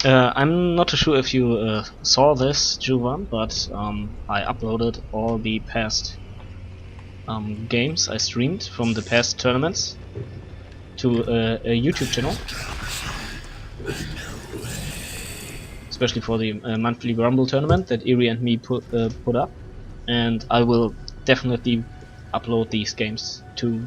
I'm not too sure if you saw this, Juhwann, but I uploaded all the past games I streamed from the past tournaments to a YouTube channel, especially for the monthly Grumble tournament that Eri and me put up, and I will definitely upload these games too.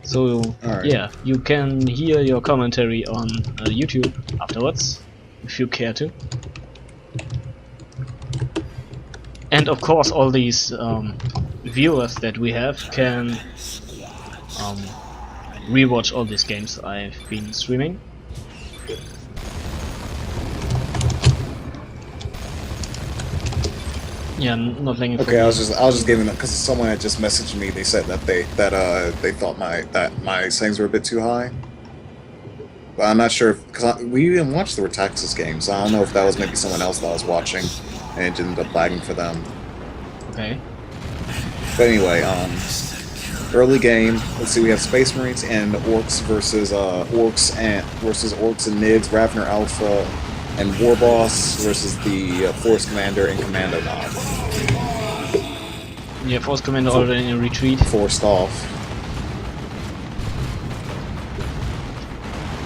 So yeah, you can hear your commentary on YouTube afterwards, if you care to. And of course all these viewers that we have can rewatch all these games I've been streaming. Yeah, not letting. Okay, I was just giving them because someone had just messaged me. They said that they thought my settings were a bit too high. But I'm not sure because we didn't watch the Retaxis games. So I don't know if that was maybe someone else that I was watching and it ended up lagging for them. Okay. But anyway, early game. Let's see. We have Space Marines and Orcs versus Orcs and Nids, Ravner Alpha, and Warboss versus the Force Commander and Kommando Knob. Yeah, Force Commander already in retreat. Forced off.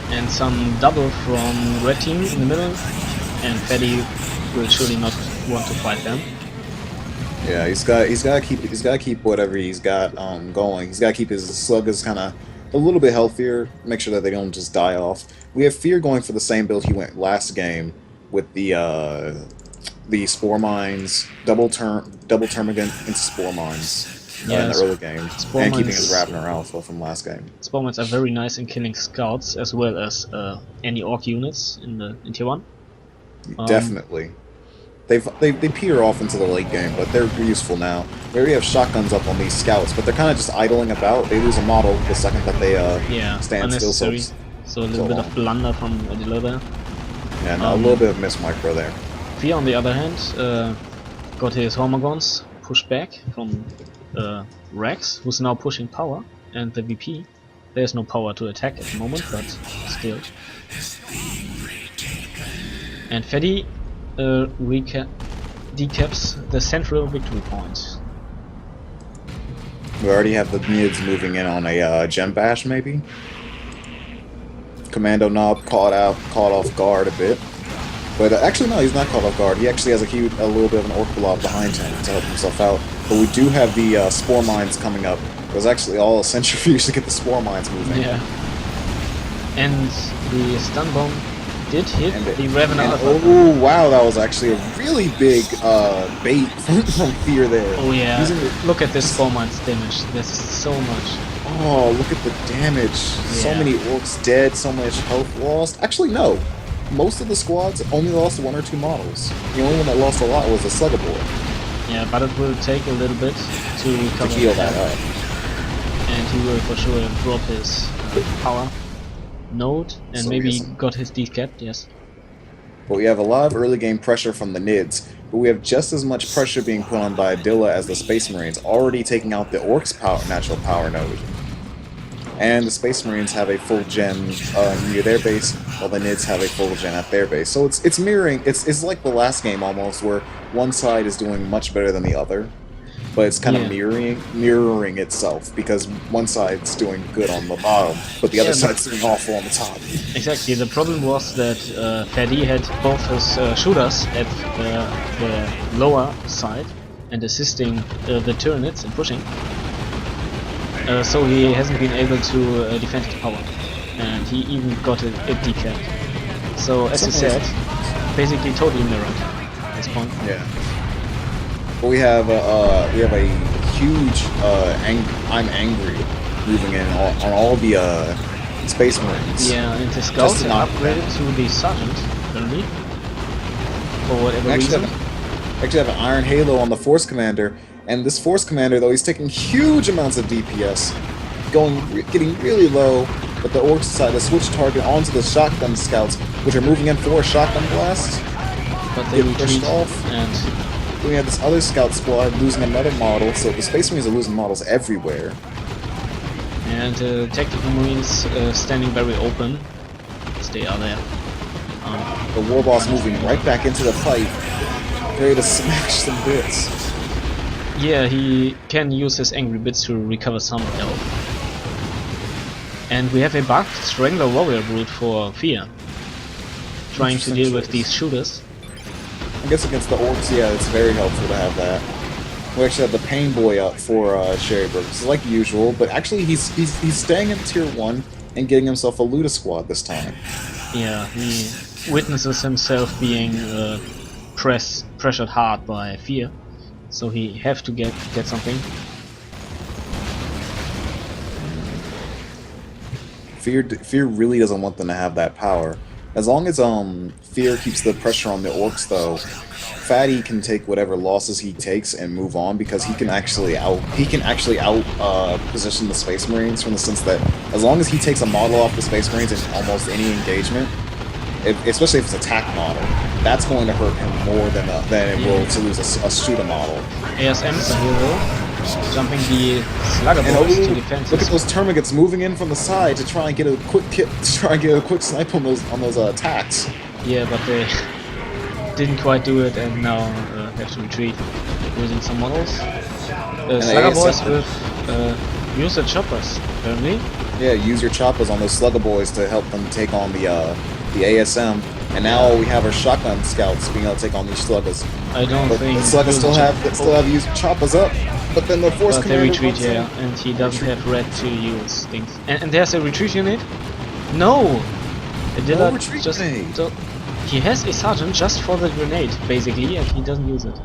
And some double from red team in the middle, and PhatE will surely not want to fight them. Yeah, he's got to keep whatever he's got going. He's got to keep his sluggers kind of a little bit healthier. Make sure that they don't just die off. We have Fear going for the same build he went last game with the Spore Mines, double termagant into Spore Mines in the early game, and keeping his Ravner Alpha from last game. Spore Mines are very nice in killing scouts as well as any orc units in tier 1. Definitely. They peter off into the late game, but they're useful now. We already have shotguns up on these scouts, but they're kind of just idling about. They lose a model the second that they stand still. So a little bit of blunder from Adila there. Yeah, no, a little bit of miss micro there. Fear, on the other hand, got his Hormagons pushed back from Rex, who's now pushing power, and the VP. There's no power to attack at the moment, but still. And PhatE decaps the central victory point. We already have the Nids moving in on a gem bash, maybe. Kommando Knob caught off guard a bit, but actually no, he's not caught off guard. He actually has a little bit of an Orc Blob behind him to help himself out. But we do have the Spore Mines coming up. It was actually all a centrifuge to get the Spore Mines moving. Yeah. And the stun bomb did hit the Ravener Alpha. Oh wow, that was actually a really big bait from Fear there. Oh yeah, look at this Spore Mines damage. This is so much. Oh, look at the damage. Yeah. So many orcs dead, so much health lost. Actually, no. Most of the squads only lost 1 or 2 models. The only one that lost a lot was the Slugabore. Yeah, but it will take a little bit to recover. To heal that up. And he will for sure drop his power node and maybe got his decapped, yes. But we have a lot of early game pressure from the Nids, but we have just as much pressure being put on by Adila as the Space Marines, already taking out the Orcs' natural power node. And the Space Marines have a full gen near their base, while the Nids have a full gen at their base. So it's mirroring, it's like the last game almost, where one side is doing much better than the other, but it's kind of mirroring itself, because one side's doing good on the bottom, but the other side's doing awful on the top. Exactly, the problem was that PhatE had both his shooters at the lower side and assisting the Tyranids in pushing. So he hasn't been able to defend his power, and he even got it decapped. So as you said, basically totally mirrored at this point. Yeah. But we have a huge I'm angry moving in on all the Space Marines. Yeah, and the scouts are upgraded to the Sergeant, apparently, for whatever reason. Actually have an Iron Halo on the Force Commander. And this Force Commander, though, he's taking huge amounts of DPS, getting really low, but the Orcs decide to switch target onto the Shotgun Scouts, which are moving in for a Shotgun Blast. But they pushed off, and then we have this other Scout squad losing another model, so the Space Marines are losing models everywhere. And Tactical Marines standing very open, as they are there. The Warboss moving right back into the fight, ready to smash some bits. Yeah, he can use his angry bits to recover some health. And we have a buffed Strangler Warrior Brute for Fear, trying to deal with these shooters. I guess against the orcs, yeah, it's very helpful to have that. We actually have the Pain Boy up for Sherryberg. This is like usual, but actually he's staying in tier 1 and getting himself a Luda squad this time. Yeah, he witnesses himself being pressured hard by Fear, so he have to get something. Fear really doesn't want them to have that power. As long as Fear keeps the pressure on the orcs, though, PhatE can take whatever losses he takes and move on, because he can actually out position the Space Marines, from the sense that as long as he takes a model off the Space Marines in almost any engagement, especially if it's attack model, that's going to hurt him more than it will to lose a shooter model. ASM is a hero, jumping the slugger boys to defend. Look at those termagants moving in from the side to try and get a quick snipe on those attacks. Yeah, but they didn't quite do it, and now have to retreat, losing some models. Slugger boys with use the choppers, apparently. Yeah, use your choppers on those slugger boys to help them take on the ASM. And now we have our shotgun scouts being able to take on these sluggers. I don't think the sluggers still have used choppers up, but then the force commander retreat, yeah, and he doesn't have red to use things. And there's a retreat unit. No, Adila just he has a sergeant just for the grenade, basically, and he doesn't use it.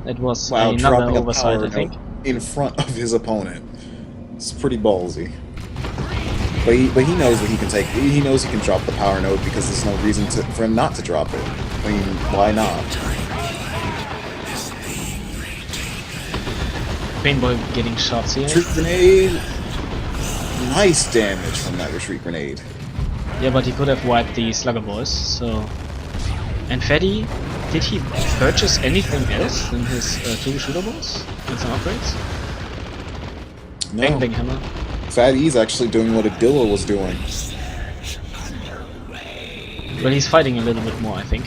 That was another oversight, I think. In front of his opponent. It's pretty ballsy. But he knows that he can take. He knows he can drop the power node, because there's no reason for him not to drop it. I mean, why not? Paintball getting shots here. Retreat grenade. Nice damage from that retreat grenade. Yeah, but he could have wiped the slugger boys. So, and PhatE, did he purchase anything else than his 2 shooter balls and some upgrades? No. Bang bang hammer. PhatE's actually doing what Adila was doing. Well, he's fighting a little bit more, I think.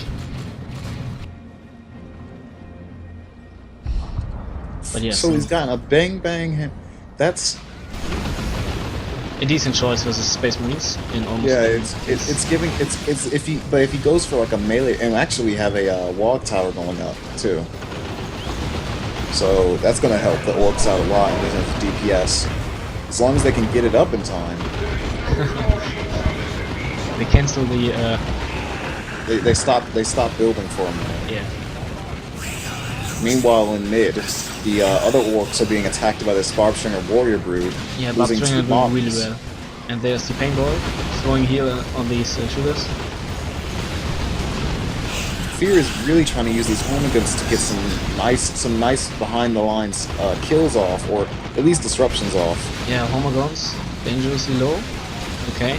But yeah, so he's gotten a bang bang. That's a decent choice versus Space Marines in almost. Yeah, if he goes for like a melee, and actually we have a wall tower going up too. So that's gonna help the orcs out a lot in terms of DPS. As long as they can get it up in time. They cancel the. They stop building for a minute. Yeah. Meanwhile, in mid, the other orcs are being attacked by this Barbstringer Warrior Brood. Yeah, Barbstringer doing really well. And there's the Paintball throwing heal on these shooters. Fear is really trying to use these Hormigans to get some nice behind the lines kills off, or at least disruptions off. Yeah, Hormigans dangerously low. Okay.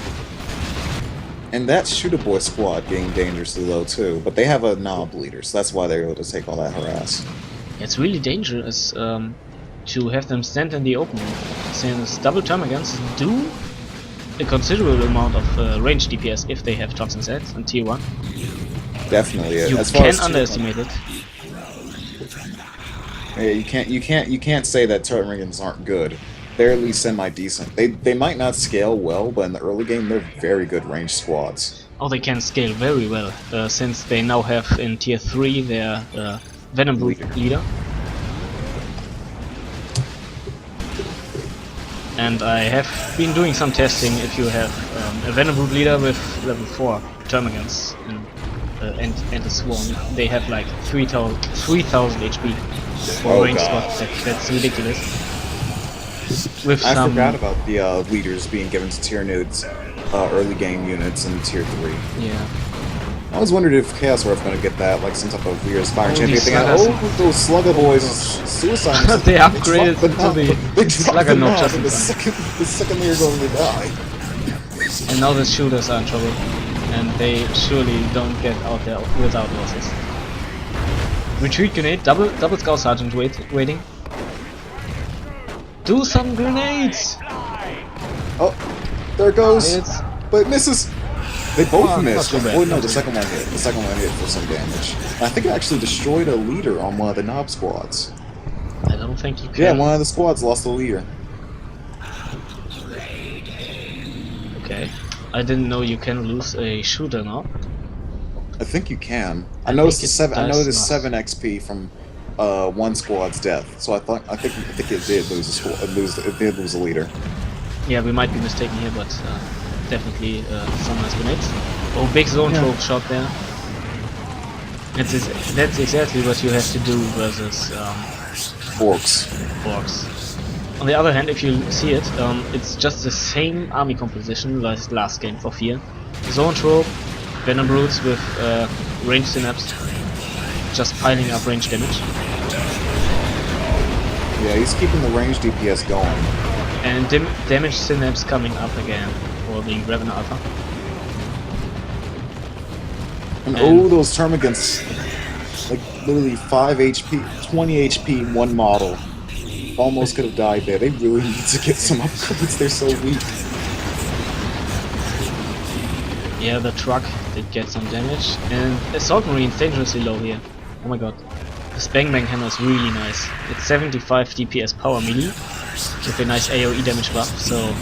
And that Shooter Boy squad getting dangerously low too, but they have a knob leader, so that's why they're able to take all that harass. It's really dangerous to have them stand in the open, since double termagants do a considerable amount of range DPS if they have Toxin sets in tier 1. Definitely, yeah. You can underestimate it. Yeah, you can't say that termagants aren't good. They're at least semi-decent. They might not scale well, but in the early game they're very good range squads. Oh, they can scale very well, since they now have in tier 3 their Venom leader. And I have been doing some testing. If you have a Venom Brute leader with level 4 termagants and a swarm, they have like 3000 HP for range squad. That's ridiculous. I forgot about the leaders being given to tier nodes, early game units in tier 3. Yeah. I was wondering if Chaos were going to get that, like some type of weird Aspiring Champion thing. Oh, those Slugger Boys, suicide. They upgraded to the Slugger node just the second they're going to die. And now the shooters are in trouble, and they surely don't get out there without losses. Retreat grenade, double Scout Sergeant waiting. Do some grenades! Oh, there it goes. But it misses. They both Oh, missed. not too bad, Oh no, not the too second one hit. The second one hit for some damage. And I think it actually destroyed a leader on one of the knob squads. I don't think you can. Yeah, one of the squads lost a leader. Okay. I didn't know you can lose a shooter now. I think you can. I I noticed think the seven. I it does noticed not. 7 XP from one squad's death. So I think it did lose a squad. It did lose a leader. Yeah, we might be mistaken here, but definitely some nice grenades. Oh, big zone trope shot there. That's exactly what you have to do versus Orcs. orcs. On the other hand, if you see it, it's just the same army composition like last game for Fear. Zone trope, Venom Brutes with range synapse, just piling up range damage. Yeah, he's keeping the range DPS going. And damage synapse coming up again for the Revenant Alpha. And oh, those termagants, like literally 5 HP, 20 HP in one model. Almost could have died there. They really need to get some upgrades. They're so weak. Yeah, the truck did get some damage. And Assault Marine's dangerously low here. Oh my god. This Bang Bang Hammer is really nice. It's 75 DPS power melee with a nice AoE damage buff, so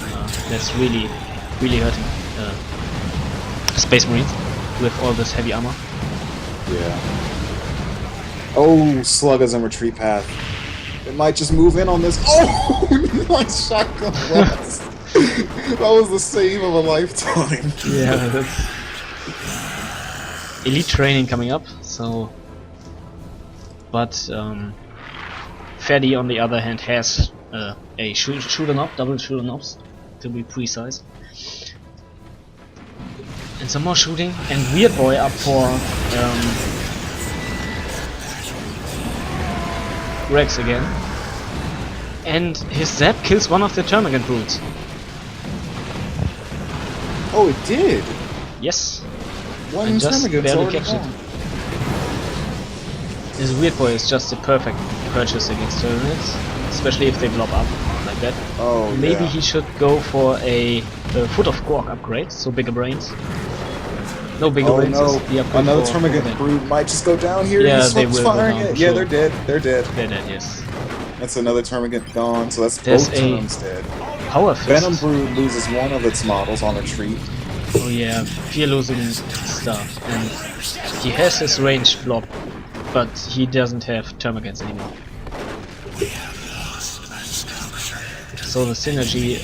that's really hurting Space Marines with all this heavy armor. Yeah. Oh, Sluggers and retreat path. It might just move in on this. Oh, nice shotgun blast. That was the save of a lifetime. Yeah, that's elite training coming up, so. But PhatE on the other hand has a shooter knob, double shooter knobs to be precise. And some more shooting, and Weird Boy up for Rex again. And his zap kills one of the Termagant brutes. Oh, it did. Yes. One just Termagant's barely already captured. gone. This Weird Boy is just a perfect purchase against Termagants, especially if they blob up like that. Oh, Maybe yeah. he should go for a Foot of Quark upgrade, so bigger brains. No, bigger Oh brains no, is the upgrade another for Termagant brood might just go down here. Yeah, He's they will go firing down, it. for Yeah, sure. they're dead. They're dead. They're dead, yes. That's another Termagant gone, so that's There's both a terms dead. Power Fist. Venom Brood loses one of its models on retreat. Oh yeah, Fear losing stuff. And he has his range blob, but he doesn't have Termagants anymore. So the synergy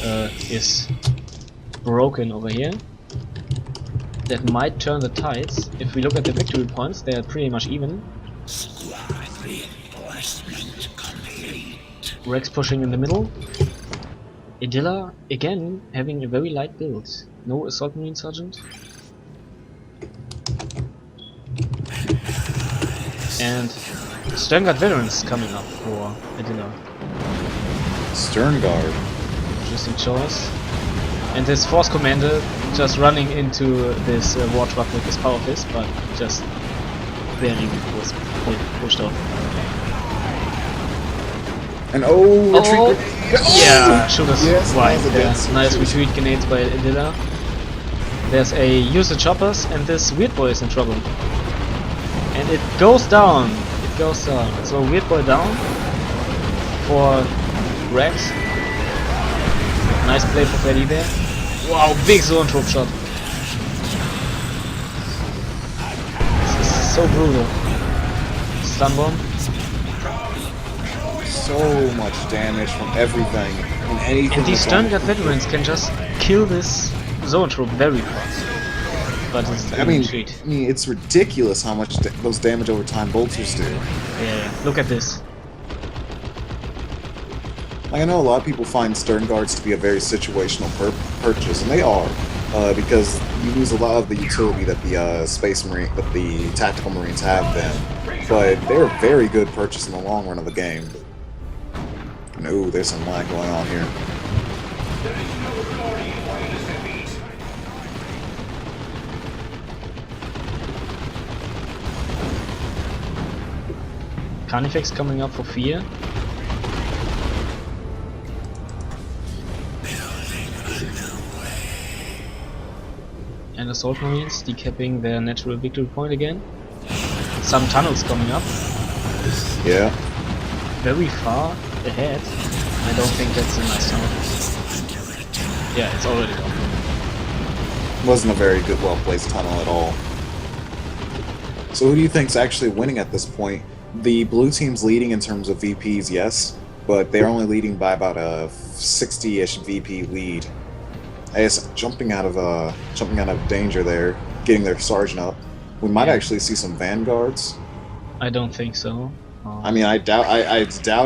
is broken over here. That might turn the tides. If we look at the victory points, they are pretty much even. Rex pushing in the middle. Adila again having a very light build. No Assault Marine Sergeant. And Sternguard Veterans coming up for Adila. Sternguard. Interesting choice. And this Force Commander just running into this war truck with his Power Fist, but just barely was pushed off. And oh, retreat grenade. Yeah, shooters Yes, wide. that was a Yeah, good nice shoot. retreat grenades by Adila. There's a use the choppers, and this Weird Boy is in trouble. And it goes down. It goes down. So Weird Boy down for Rex. Nice play for PhatE there. Wow, big zone trope shot. This is so brutal. Stun bomb. So much damage from everything and anything. And these that's on Sternguard veterans can just kill this zone trope very fast. But it's I mean, retreat. it's ridiculous how much those damage over time bolters do. Yeah, look at this. Like, I know a lot of people find Sternguards to be a very situational purchase, and they are, because you lose a lot of the utility that the Space Marine, that the Tactical Marines have then. But they're a very good purchase in the long run of the game. And ooh, there's some lag going on here. Carnifex coming up for Fear. And and Assault Marines decapping their natural victory point again. Some tunnels coming up. Yeah. Very far ahead. I don't think that's a nice tunnel. Yeah, it's already gone. Wasn't a very good, well-placed tunnel at all. So who do you think's actually winning at this point? The blue team's leading in terms of VPs, yes, but they're only leading by about a 60-ish VP lead. I guess jumping out of danger there, getting their sergeant up. We might actually see some vanguards. I don't think so. I mean, I doubt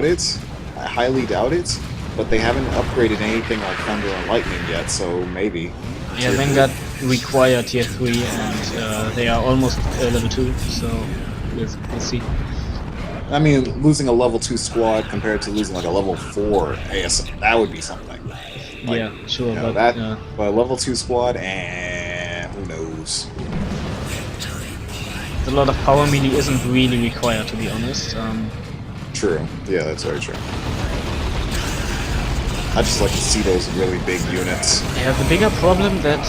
it. I highly doubt it. But they haven't upgraded anything like Thunder and Lightning yet, so maybe. Yeah, Vanguard require tier 3, and they are almost level 2, so we'll see. I mean, losing a level 2 squad compared to losing like a level 4 AS, that would be something. Like, yeah, sure, you know, but a level 2 squad, and who knows. a lot of power melee isn't really required, to be honest. True. Yeah, that's very true. I just like to see those really big units. Yeah, the bigger problem that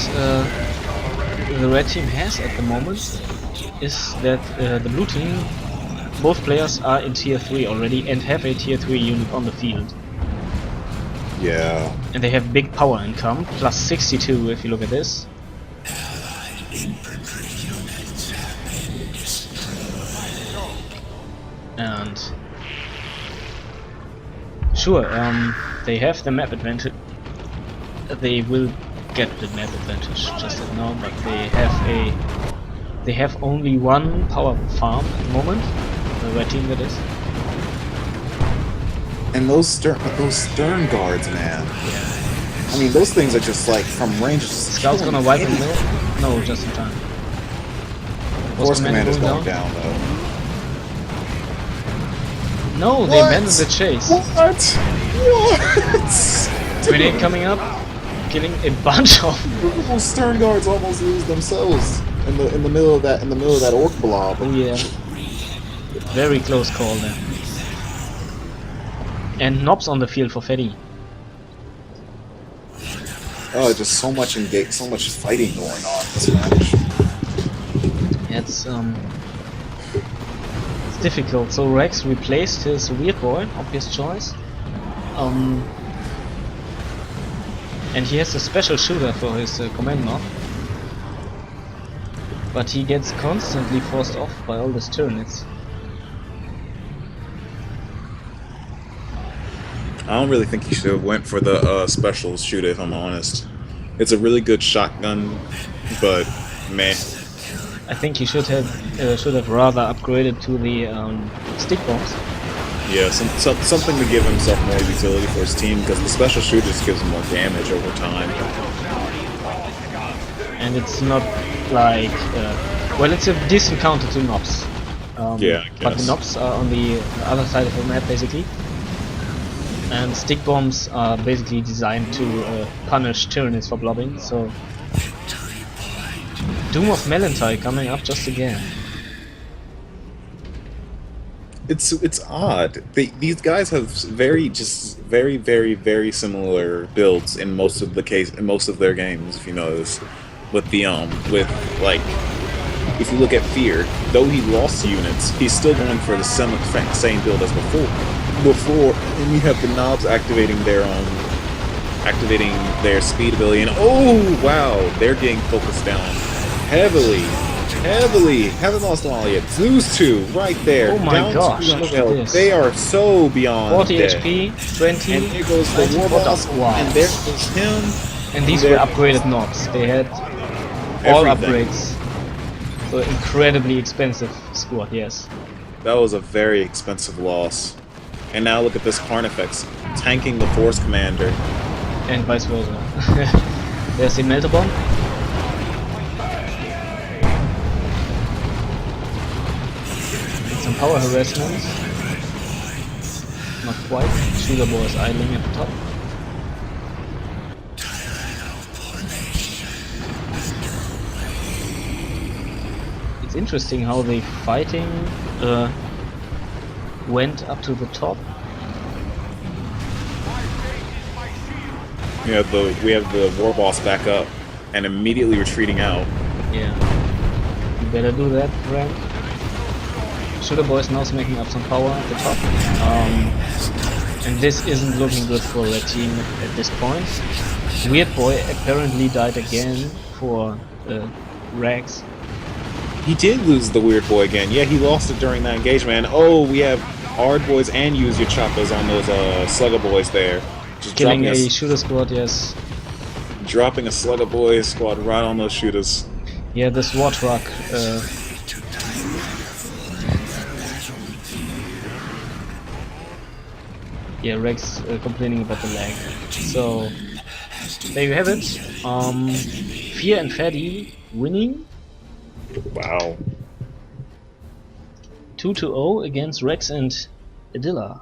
the red team has at the moment is that the blue team, both players are in tier 3 already and have a tier 3 unit on the field. Yeah. And they have big power income, plus 62 if you look at this. And sure, they have the map advantage. They will get the map advantage just as now, but they have only one power farm at the moment. The red team, that is. And those stern guards, man. Yeah. I mean, those things are just like from range. Scout's gonna wipe him there? No, just in time. Force Commander's going down though. No, they abandoned the chase. What? Grenade coming up, killing a bunch of. Those stern guards almost lose themselves in the middle of that orc blob. Oh yeah. Very close call there. And Nobs on the field for PhatE. Oh, just so much fighting going on in this match. It's difficult. So Rex replaced his weird boy, obvious choice. And he has a special shooter for his Kommando. But he gets constantly forced off by all these Tyranids. I don't really think he should have went for the special shooter, if I'm honest. It's a really good shotgun, but meh. I think he should have rather upgraded to the stick bombs. Yeah, something to give himself more utility for his team, because the special shooter just gives him more damage over time. And it's not like well, it's a decent counter to Nobs. Yeah, I but the guess. Nobs are on the other side of the map, basically. And stick bombs are basically designed to punish Tyranids for blobbing, so... Doom of Melantai coming up just again. It's odd. These guys have very similar builds in most of their games, if you notice. With the like, if you look at Fear, though he lost units, he's still going for the same build as before. And we have the knobs activating their speed ability, and oh wow, they're getting focused down heavily. Haven't lost them all yet. Zeus 2 right there. Oh my down gosh, to look at this. They are so beyond 40 dead. HP, 20, And there goes the 20, Warboss, wow. and there goes him. And these were upgraded Nobs. They had all Everything. upgrades. So incredibly expensive squad, yes. That was a very expensive loss. And now look at this Carnifex tanking the Force Commander. And vice versa. There's the Melter Bomb. Some power harassment. Not quite. Sugar Boy is idling at the top. It's interesting how the fighting went up to the top. We have the Warboss back up and immediately retreating out. Yeah. You better do that, Frank. Shooter Boy's now making up some power at the top. And this isn't looking good for Red Team at this point. Weird Boy apparently died again for Rags. He did lose the Weird Boy again. Yeah, he lost it during that engagement. And oh, we have Hard Boys and Use Your Choppers on those Slugger Boys there. Just Killing a shooter squad, yes. Dropping a Slugger Boys squad right on those shooters. Yeah, this war truck. Yeah, Rex complaining about the lag. So there you have it. Fear and PhatE winning. Wow. 2-0 against Rex and Adila.